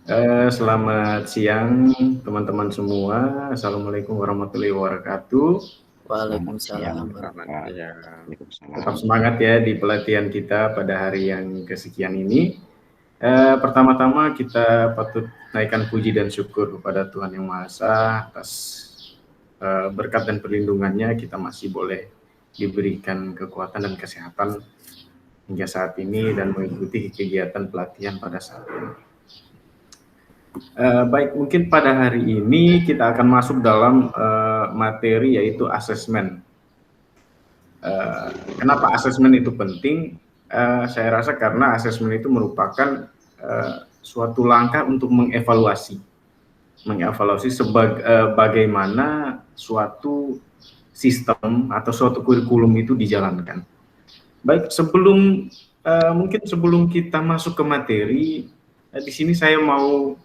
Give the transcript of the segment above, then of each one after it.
Selamat siang teman-teman semua. Assalamualaikum warahmatullahi wabarakatuh. Waalaikumsalam Tetap semangat ya di pelatihan kita pada hari yang kesekian ini. Pertama-tama kita patut naikkan puji dan syukur kepada Tuhan Yang Maha Esa atas berkat dan perlindungannya kita masih boleh diberikan kekuatan dan kesehatan hingga saat ini dan mengikuti kegiatan pelatihan pada saat ini. Baik, mungkin pada hari ini kita akan masuk dalam materi yaitu asesmen. Kenapa asesmen itu penting? Saya rasa karena asesmen itu merupakan suatu langkah untuk mengevaluasi bagaimana suatu sistem atau suatu kurikulum itu dijalankan. Baik, mungkin sebelum kita masuk ke materi, di sini saya mau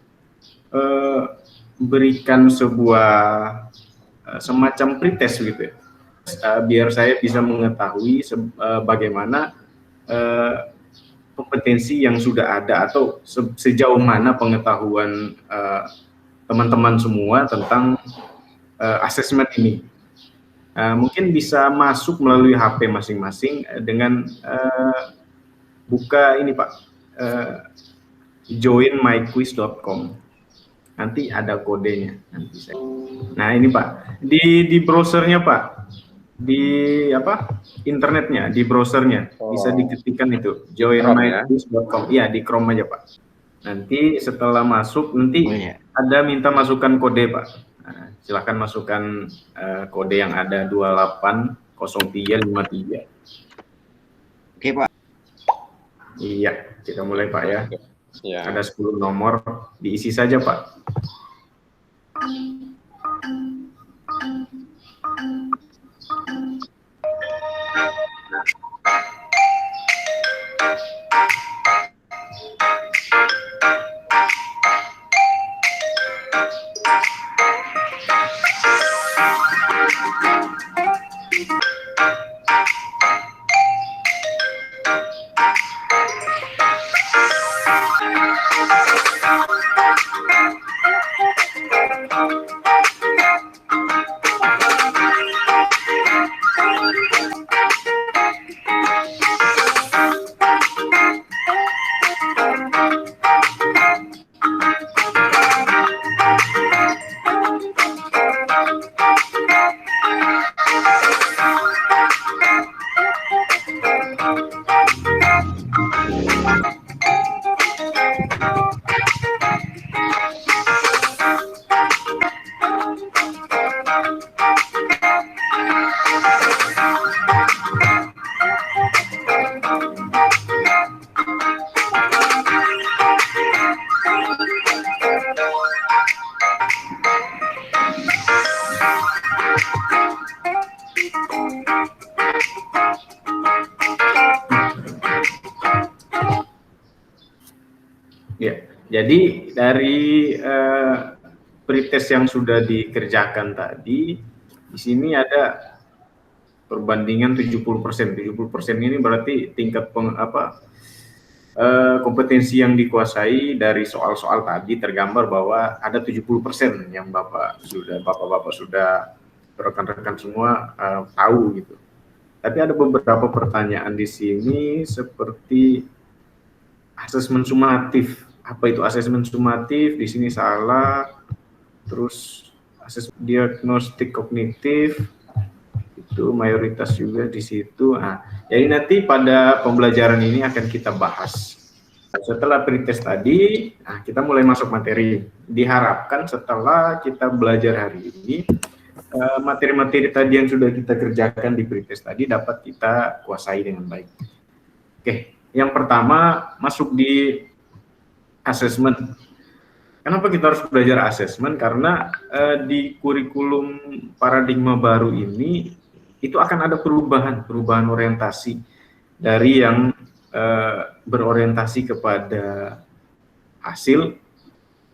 berikan sebuah semacam pretest gitu ya, biar saya bisa mengetahui bagaimana kompetensi yang sudah ada atau sejauh mana pengetahuan teman-teman semua tentang asesmen ini. Mungkin bisa masuk melalui HP masing-masing dengan buka ini Pak, joinmyquiz.com. Nanti ada kodenya. Nah ini Pak, di browsernya Pak, di internetnya, di browsernya bisa diketikkan itu joinmyquiz.com. Iya, di Chrome aja Pak. Nanti setelah masuk nanti ada minta masukkan kode Pak. Nah, silakan masukkan kode yang ada 280353. Oke Pak. Iya, kita mulai Pak ya. Ada 10 nomor, diisi saja Pak. Ya, jadi dari pretest yang sudah dikerjakan tadi, di sini ada perbandingan 70%. 70% ini berarti tingkat kompetensi yang dikuasai. Dari soal-soal tadi tergambar bahwa ada 70% yang Bapak-bapak sudah rekan-rekan semua tahu gitu. Tapi ada beberapa pertanyaan di sini seperti asesmen sumatif. Apa itu asesmen sumatif? Di sini salah. Terus asesmen diagnostik kognitif itu mayoritas juga di situ. Nah, jadi nanti pada pembelajaran ini akan kita bahas. Setelah pretest tadi, kita mulai masuk materi. Diharapkan setelah kita belajar hari ini, materi-materi tadi yang sudah kita kerjakan di pretest tadi dapat kita kuasai dengan baik. Oke, yang pertama masuk di asesmen. Kenapa kita harus belajar asesmen? Karena di kurikulum paradigma baru ini itu akan ada perubahan orientasi dari yang berorientasi kepada hasil,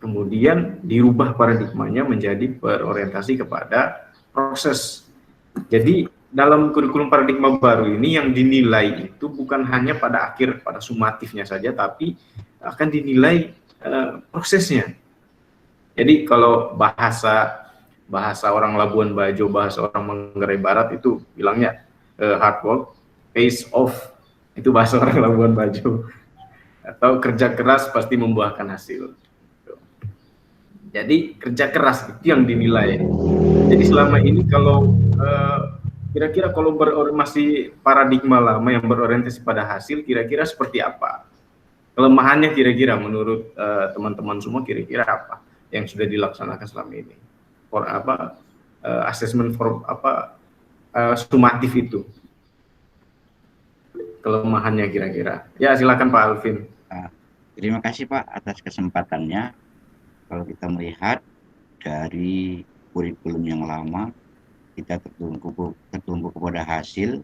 kemudian dirubah paradigmanya menjadi berorientasi kepada proses. Jadi dalam kurikulum paradigma baru ini yang dinilai itu bukan hanya pada sumatifnya saja, tapi akan dinilai prosesnya. Jadi kalau bahasa orang Labuan Bajo, bahasa orang Manggarai Barat itu bilangnya hard work pays off, itu bahasa orang Labuan Bajo, atau kerja keras pasti membuahkan hasil. Jadi kerja keras itu yang dinilai. Jadi selama ini kalau kira-kira kalau masih paradigma lama yang berorientasi pada hasil, kira-kira seperti apa? Kelemahannya kira-kira menurut teman-teman semua kira-kira apa yang sudah dilaksanakan selama ini? For apa assessment for apa sumatif itu? Kelemahannya kira-kira. Ya silakan Pak Alvin. Terima kasih Pak atas kesempatannya. Kalau kita melihat dari kurikulum yang lama, kita tertumpu kepada hasil.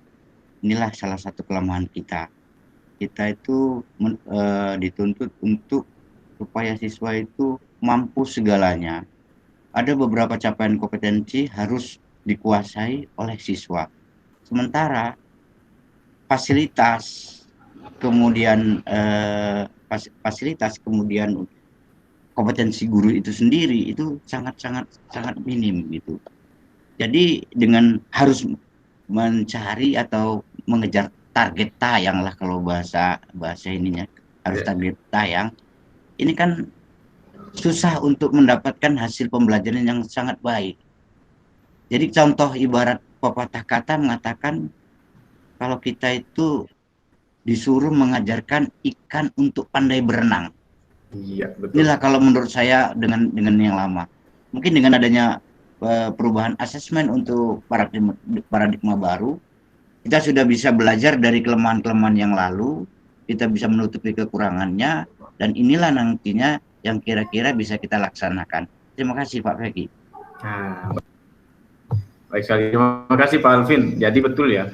Inilah salah satu kelemahan kita. Kita itu dituntut untuk supaya siswa itu mampu segalanya. Ada beberapa capaian kompetensi harus dikuasai oleh siswa. Sementara fasilitas, kemudian kompetensi guru itu sendiri itu sangat minim gitu. Jadi dengan harus mencari atau mengejar target tayang lah, kalau bahasa ininya harus target tayang. Ini kan susah untuk mendapatkan hasil pembelajaran yang sangat baik. Jadi contoh ibarat pepatah kata mengatakan kalau kita itu disuruh mengajarkan ikan untuk pandai berenang. Iya, betul. Inilah kalau menurut saya dengan yang lama. Mungkin dengan adanya perubahan asesmen untuk paradigma baru, kita sudah bisa belajar dari kelemahan-kelemahan yang lalu, kita bisa menutupi kekurangannya, dan inilah nantinya yang kira-kira bisa kita laksanakan. Terima kasih Pak Feki. Nah, baik sekali, terima kasih Pak Alvin. Jadi betul ya,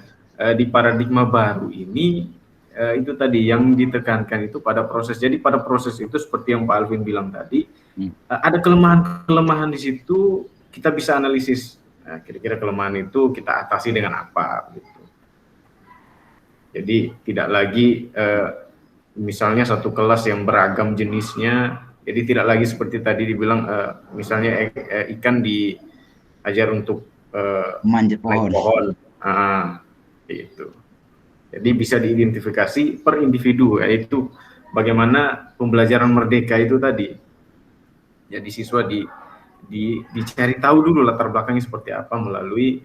di paradigma baru ini itu tadi yang ditekankan itu pada proses. Jadi pada proses itu seperti yang Pak Alvin bilang tadi, ada kelemahan di situ, kita bisa analisis. Nah, kira-kira kelemahan itu kita atasi dengan apa? Gitu. Jadi tidak lagi misalnya satu kelas yang beragam jenisnya, jadi tidak lagi seperti tadi dibilang misalnya ikan diajar untuk manjat pohon. Itu. Jadi bisa diidentifikasi per individu, yaitu bagaimana pembelajaran merdeka itu tadi. Jadi siswa dicari tahu dulu latar belakangnya seperti apa melalui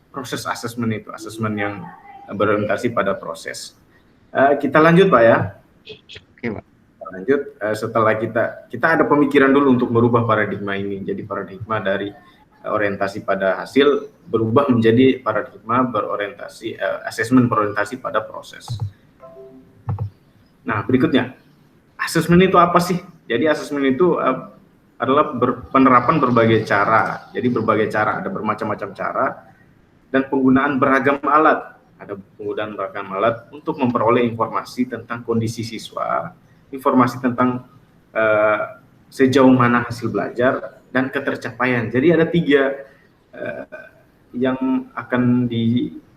proses asesmen itu, asesmen yang berorientasi pada proses. Kita lanjut Pak ya. Oke Pak. Lanjut, setelah kita ada pemikiran dulu untuk merubah paradigma ini. Jadi paradigma dari orientasi pada hasil berubah menjadi paradigma berorientasi asesmen berorientasi pada proses. Nah, berikutnya, asesmen itu apa sih? Jadi asesmen itu adalah penerapan berbagai cara. Jadi berbagai cara, ada bermacam-macam cara dan penggunaan beragam alat. Ada penggunaan beragam alat untuk memperoleh informasi tentang kondisi siswa, informasi tentang sejauh mana hasil belajar dan ketercapaian. Jadi ada 3 yang akan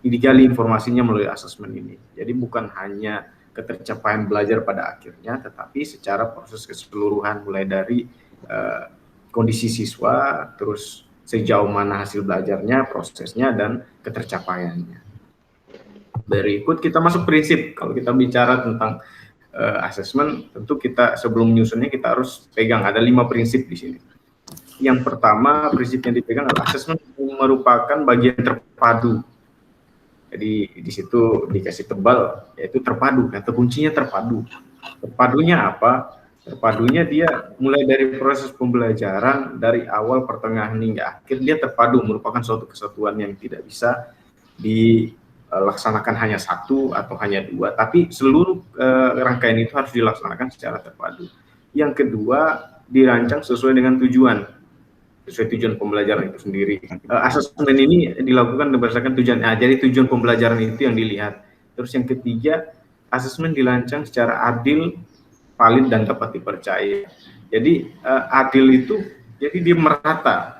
digali informasinya melalui asesmen ini. Jadi bukan hanya ketercapaian belajar pada akhirnya, tetapi secara proses keseluruhan mulai dari kondisi siswa, terus sejauh mana hasil belajarnya, prosesnya, dan ketercapaiannya. Berikut kita masuk prinsip. Kalau kita bicara tentang asesmen, tentu kita sebelum menyusunnya kita harus pegang ada 5 prinsip di sini. Yang pertama, prinsip yang dipegang adalah asesmen merupakan bagian terpadu. Jadi di situ dikasih tebal, yaitu terpadu. Kata kuncinya terpadu. Terpadunya apa? Terpadunya dia mulai dari proses pembelajaran dari awal, pertengahan hingga akhir, dia terpadu, merupakan suatu kesatuan yang tidak bisa dilaksanakan hanya satu atau hanya 2, tapi seluruh rangkaian itu harus dilaksanakan secara terpadu. Yang kedua, dirancang sesuai dengan tujuan pembelajaran itu sendiri. Asesmen ini dilakukan berdasarkan tujuan. Nah, jadi tujuan pembelajaran itu yang dilihat. Terus yang ketiga, asesmen dirancang secara adil, valid, dan dapat dipercaya. Jadi adil itu, jadi dia merata.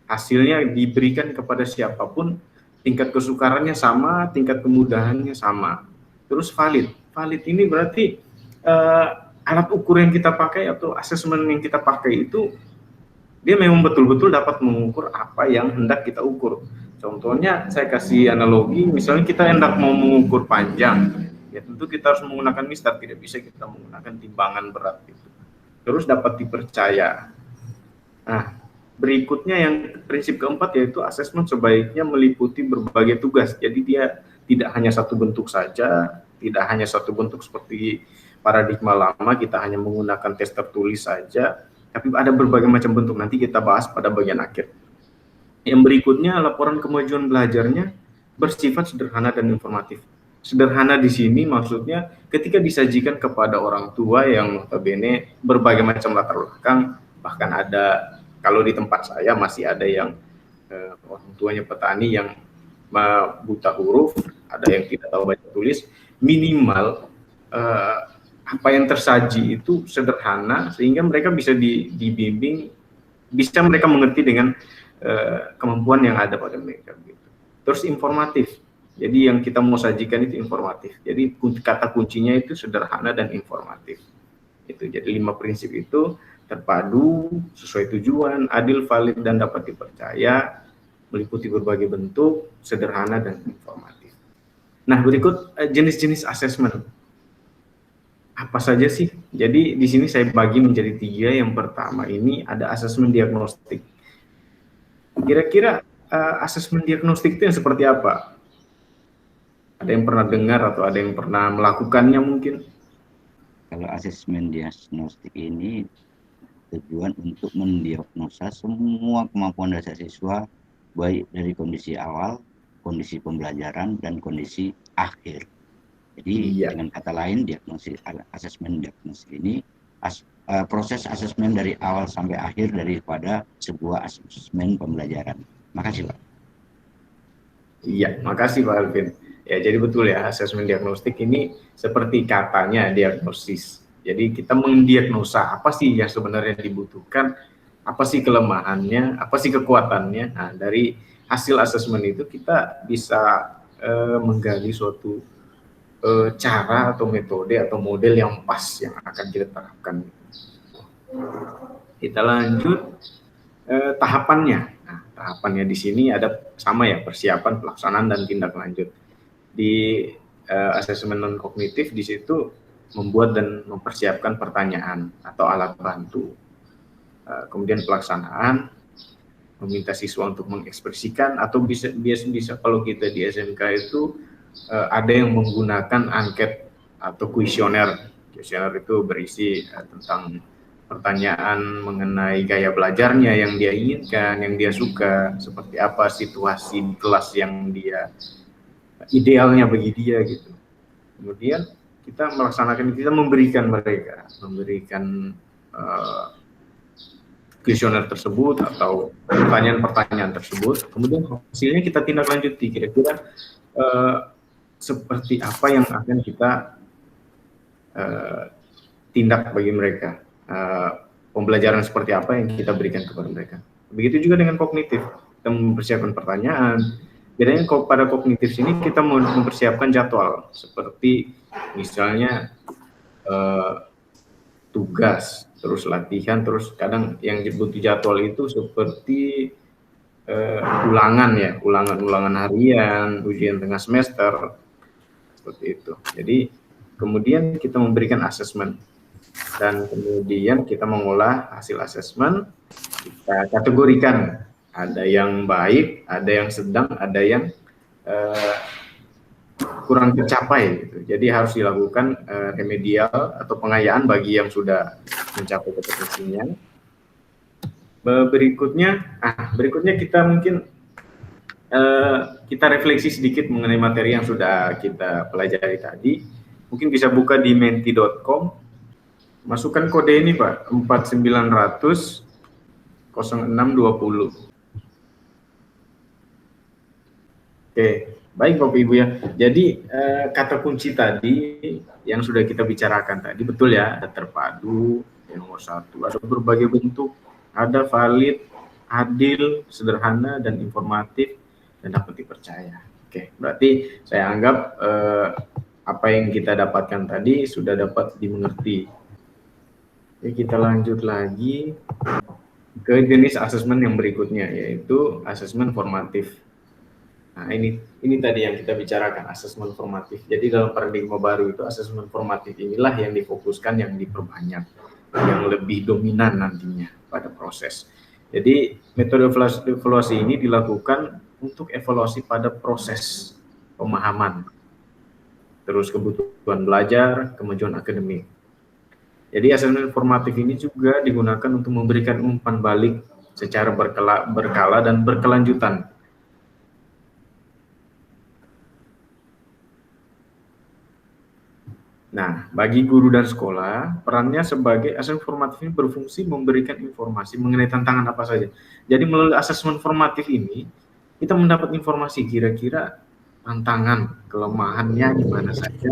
Hasilnya diberikan kepada siapapun, tingkat kesukarannya sama, tingkat kemudahannya sama. Terus valid. Valid ini berarti alat ukur yang kita pakai atau asesmen yang kita pakai itu dia memang betul-betul dapat mengukur apa yang hendak kita ukur. Contohnya saya kasih analogi, misalnya kita hendak mau mengukur panjang, ya tentu kita harus menggunakan mistar, tidak bisa kita menggunakan timbangan berat itu. Terus dapat dipercaya. Nah, berikutnya yang prinsip keempat yaitu asesmen sebaiknya meliputi berbagai tugas. Jadi dia tidak hanya satu bentuk saja, tidak hanya satu bentuk seperti paradigma lama, kita hanya menggunakan tes tertulis saja, tapi ada berbagai macam bentuk. Nanti kita bahas pada bagian akhir. Yang berikutnya, laporan kemajuan belajarnya bersifat sederhana dan informatif. Sederhana di sini maksudnya ketika disajikan kepada orang tua yang notabene berbagai macam latar belakang, bahkan ada, kalau di tempat saya masih ada yang orang tuanya petani yang buta huruf, ada yang tidak tahu baca tulis, minimal apa yang tersaji itu sederhana sehingga mereka bisa dibimbing, bisa mereka mengerti dengan kemampuan yang ada pada mereka gitu. Terus informatif. Jadi yang kita mau sajikan itu informatif. Jadi kata kuncinya itu sederhana dan informatif. Itu jadi 5 prinsip itu terpadu, sesuai tujuan, adil, valid dan dapat dipercaya, meliputi berbagai bentuk, sederhana dan informatif. Nah, berikut jenis-jenis asesmen. Apa saja sih? Jadi di sini saya bagi menjadi 3. Yang pertama ini ada asesmen diagnostik. Kira-kira asesmen diagnostik itu yang seperti apa? Ada yang pernah dengar atau ada yang pernah melakukannya mungkin? Kalau asesmen diagnostik ini tujuan untuk mendiagnosa semua kemampuan dasar siswa, baik dari kondisi awal, kondisi pembelajaran, dan kondisi akhir. Jadi dengan kata lain, asesmen diagnostik ini proses asesmen dari awal sampai akhir daripada sebuah asesmen pembelajaran. Makasih, Pak. Iya, makasih Pak Alvin. Ya, jadi betul ya, asesmen diagnostik ini seperti katanya diagnosis. Jadi kita mendiagnosa apa sih yang sebenarnya dibutuhkan, apa sih kelemahannya, apa sih kekuatannya. Nah, dari hasil asesmen itu kita bisa menggali suatu cara atau metode atau model yang pas yang akan kita terapkan. Kita lanjut tahapannya. Nah, tahapannya di sini ada sama ya, persiapan, pelaksanaan, dan tindak lanjut. Di asesmen non kognitif di situ membuat dan mempersiapkan pertanyaan atau alat bantu. Kemudian pelaksanaan, meminta siswa untuk mengekspresikan, atau bisa kalau kita di SMK itu ada yang menggunakan angket atau kuesioner. Kuesioner itu berisi tentang pertanyaan mengenai gaya belajarnya yang dia inginkan, yang dia suka, seperti apa situasi di kelas yang dia idealnya bagi dia gitu. Kemudian kita melaksanakan, kita memberikan kuesioner tersebut atau pertanyaan-pertanyaan tersebut. Kemudian hasilnya kita tindak lanjuti, kira-kira seperti apa yang akan kita tindak bagi mereka, pembelajaran seperti apa yang kita berikan kepada mereka. Begitu juga dengan kognitif, kita mempersiapkan pertanyaan. Bedanya pada kognitif sini kita mempersiapkan jadwal, seperti misalnya tugas, terus latihan, terus kadang yang butuh jadwal itu seperti ulangan harian, ujian tengah semester, seperti itu. Jadi kemudian kita memberikan asesmen, dan kemudian kita mengolah hasil asesmen, kita kategorikan. Ada yang baik, ada yang sedang, ada yang kurang tercapai gitu. Jadi harus dilakukan remedial atau pengayaan bagi yang sudah mencapai kompetensinya. Berikutnya kita mungkin kita refleksi sedikit mengenai materi yang sudah kita pelajari tadi. Mungkin bisa buka di menti.com, masukkan kode ini Pak, 4900 0620. Oke, baik Bapak Ibu ya. Jadi kata kunci tadi yang sudah kita bicarakan tadi betul ya, ada terpadu, yang nomor 1, ada berbagai bentuk, ada valid, adil, sederhana, dan informatif, dan dapat dipercaya. Oke, berarti saya anggap apa yang kita dapatkan tadi sudah dapat dimengerti Ya, kita lanjut lagi ke jenis asesmen yang berikutnya, yaitu asesmen formatif. Nah, ini tadi yang kita bicarakan, asesmen formatif. Jadi dalam paradigma baru itu asesmen formatif inilah yang difokuskan, yang diperbanyak, yang lebih dominan nantinya pada proses. Jadi metode evaluasi ini dilakukan untuk evaluasi pada proses pemahaman, terus kebutuhan belajar, kemajuan akademik. Jadi asesmen formatif ini juga digunakan untuk memberikan umpan balik secara berkala dan berkelanjutan. Nah, bagi guru dan sekolah, perannya sebagai asesmen formatif ini berfungsi memberikan informasi mengenai tantangan apa saja. Jadi melalui asesmen formatif ini, kita mendapat informasi kira-kira tantangan, kelemahannya di mana saja.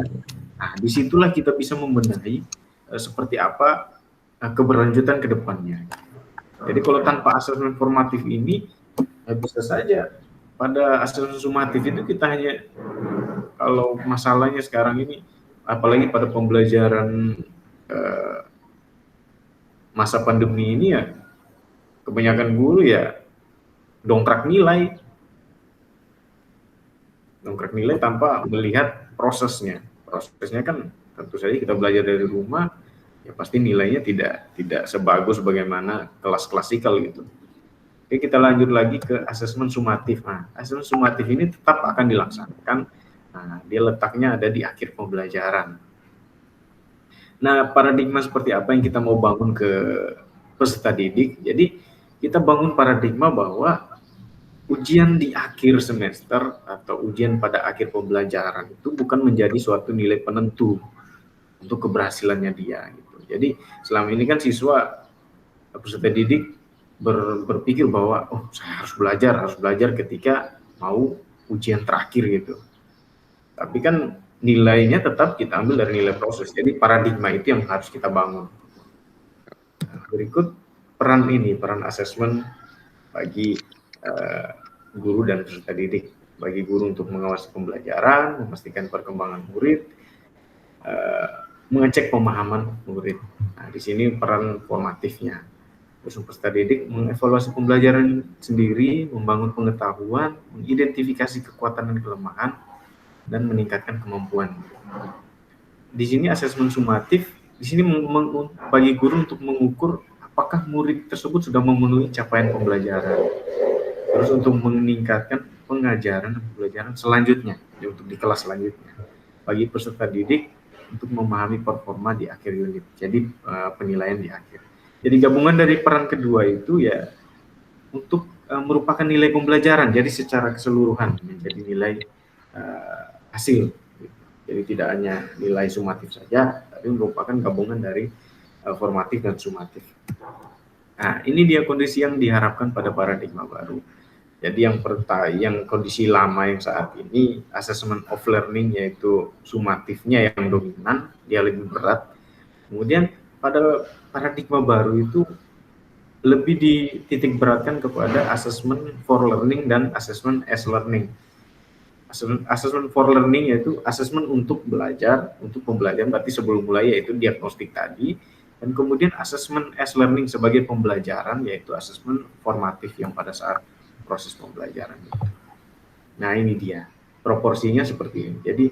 Nah, disitulah kita bisa membenahi seperti apa keberlanjutan ke depannya. Jadi kalau tanpa asesmen formatif ini, bisa saja pada asesmen sumatif itu kita hanya, kalau masalahnya sekarang ini, apalagi pada pembelajaran masa pandemi ini ya, kebanyakan guru ya dongkrak nilai tanpa melihat prosesnya. Prosesnya kan tentu saja kita belajar dari rumah, ya pasti nilainya tidak sebagus bagaimana kelas klasikal gitu. Oke, kita lanjut lagi ke asesmen sumatif. Nah, asesmen sumatif ini tetap akan dilaksanakan. Nah, dia letaknya ada di akhir pembelajaran. Nah, paradigma seperti apa yang kita mau bangun ke peserta didik? Jadi, kita bangun paradigma bahwa ujian di akhir semester atau ujian pada akhir pembelajaran itu bukan menjadi suatu nilai penentu untuk keberhasilannya dia. Gitu. Jadi, selama ini kan siswa peserta didik berpikir bahwa saya harus belajar ketika mau ujian terakhir gitu. Tapi kan nilainya tetap kita ambil dari nilai proses. Jadi paradigma itu yang harus kita bangun. Nah, berikut peran asesmen bagi guru dan peserta didik. Bagi guru untuk mengawasi pembelajaran, memastikan perkembangan murid, mengecek pemahaman murid. Nah, di sini peran formatifnya. Terus peserta didik mengevaluasi pembelajaran sendiri, membangun pengetahuan, mengidentifikasi kekuatan dan kelemahan, dan meningkatkan kemampuan. Di sini asesmen sumatif, di sini bagi guru untuk mengukur apakah murid tersebut sudah memenuhi capaian pembelajaran. Terus untuk meningkatkan pengajaran dan pembelajaran selanjutnya, untuk di kelas selanjutnya. Bagi peserta didik untuk memahami performa di akhir unit. Jadi penilaian di akhir. Jadi gabungan dari peran kedua itu ya untuk merupakan nilai pembelajaran, jadi secara keseluruhan menjadi nilai hasil. Jadi tidak hanya nilai sumatif saja, tapi merupakan gabungan dari formatif dan sumatif. Nah, ini dia kondisi yang diharapkan pada paradigma baru. Jadi yang kondisi lama yang saat ini, assessment of learning, yaitu sumatifnya yang dominan, dia lebih berat. Kemudian pada paradigma baru itu lebih dititik beratkan kepada assessment for learning dan assessment as learning. Assessment for learning yaitu assessment untuk belajar, untuk pembelajaran, berarti sebelum mulai yaitu diagnostik tadi, dan kemudian assessment as learning sebagai pembelajaran yaitu assessment formatif yang pada saat proses pembelajaran. Nah, ini dia proporsinya seperti ini. Jadi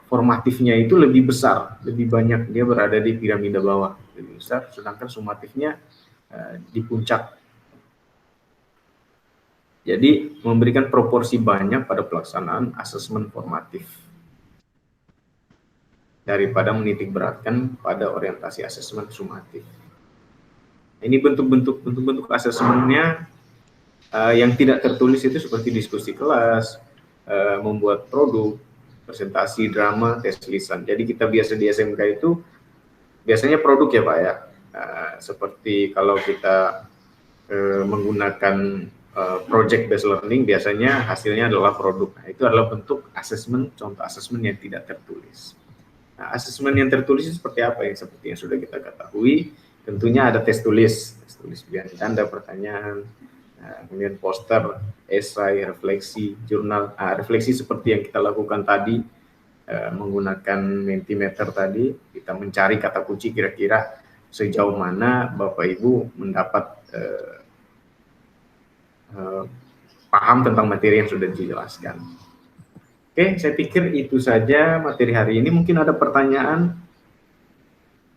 formatifnya itu lebih besar, lebih banyak, dia berada di piramida bawah, lebih besar, sedangkan sumatifnya di puncak. Jadi memberikan proporsi banyak pada pelaksanaan asesmen formatif daripada menitik beratkan pada orientasi asesmen sumatif. Ini bentuk-bentuk asesmennya yang tidak tertulis itu seperti diskusi kelas, membuat produk, presentasi, drama, tes lisan. Jadi kita biasa di SMK itu biasanya produk ya Pak ya. Seperti kalau kita menggunakan project based learning, biasanya hasilnya adalah produk. Nah, itu adalah bentuk asesmen, contoh asesmen yang tidak tertulis. Nah, asesmen yang tertulis seperti apa ya? Seperti yang sudah kita ketahui, tentunya ada tes tulis pilihan tanda, pertanyaan, kemudian poster, esai, refleksi, jurnal. Refleksi seperti yang kita lakukan tadi, menggunakan Mentimeter tadi, kita mencari kata kunci kira-kira sejauh mana Bapak Ibu mendapat paham tentang materi yang sudah dijelaskan. Oke, saya pikir itu saja materi hari ini. Mungkin ada pertanyaan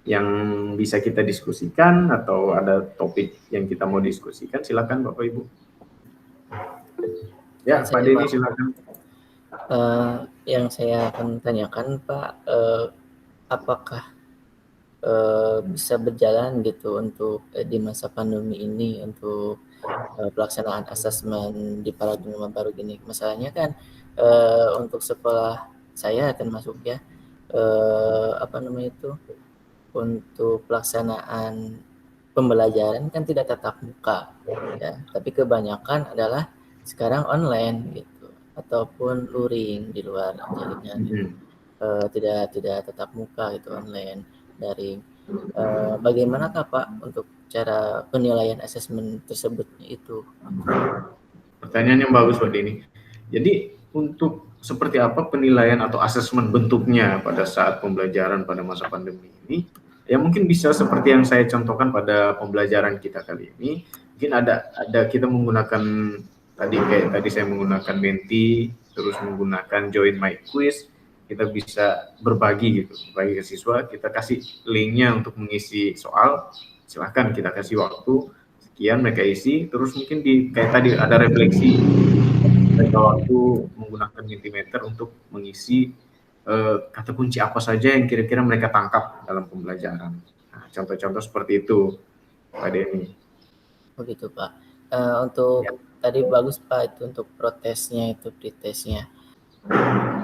yang bisa kita diskusikan atau ada topik yang kita mau diskusikan, silakan Bapak Ibu. Ya, Pak Denny silakan. Yang saya akan tanyakan Pak, apakah bisa berjalan gitu untuk di masa pandemi ini untuk pelaksanaan asesmen di paradigma baru gini. Masalahnya kan untuk sekolah saya termasuk ya untuk pelaksanaan pembelajaran kan tidak tatap muka ya, tapi kebanyakan adalah sekarang online gitu ataupun luring di luar jaringan gitu. Tidak tatap muka gitu, online, daring. Bagaimanakah Pak untuk cara penilaian asesmen tersebutnya itu? Pertanyaan yang bagus Pak Denny. Jadi untuk seperti apa penilaian atau asesmen bentuknya pada saat pembelajaran pada masa pandemi ini? Ya mungkin bisa seperti yang saya contohkan pada pembelajaran kita kali ini. Mungkin ada kita menggunakan tadi saya menggunakan Menti, terus menggunakan Join My Quiz. Kita bisa berbagi gitu, bagi ke siswa, kita kasih linknya untuk mengisi soal, silahkan kita kasih waktu sekian mereka isi, terus mungkin kayak tadi ada refleksi, mereka waktu menggunakan Mentimeter untuk mengisi kata kunci apa saja yang kira-kira mereka tangkap dalam pembelajaran. Nah, contoh-contoh seperti itu, Pak Denny. Begitu Pak. Untuk tadi bagus Pak itu untuk protesnya itu pretestnya.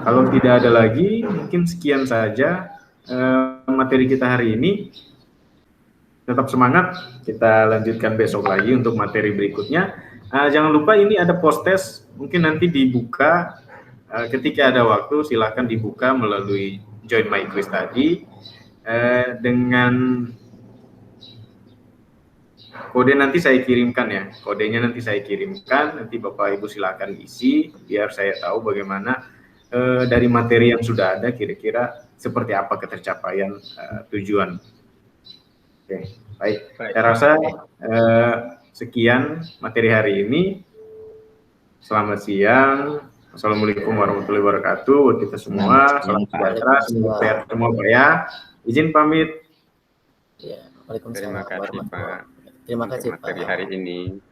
Kalau tidak ada lagi, mungkin sekian saja materi kita hari ini. Tetap semangat, kita lanjutkan besok lagi untuk materi berikutnya. Jangan lupa ini ada post-test, mungkin nanti dibuka ketika ada waktu, silakan dibuka melalui Join My Quiz tadi dengan kode nanti saya kirimkan ya, kodenya nanti saya kirimkan, nanti Bapak Ibu silakan isi biar saya tahu bagaimana dari materi yang sudah ada kira-kira seperti apa ketercapaian tujuan. Oke, baik. Saya rasa sekian materi hari ini. Selamat siang. Assalamualaikum warahmatullahi wabarakatuh buat kita semua. Salam sejahtera, semoga sehat semua Pak ya. Izin pamit. Ya, Waalaikumsalam. Terima kasih Pak. Terima kasih Pak. Materi hari ini.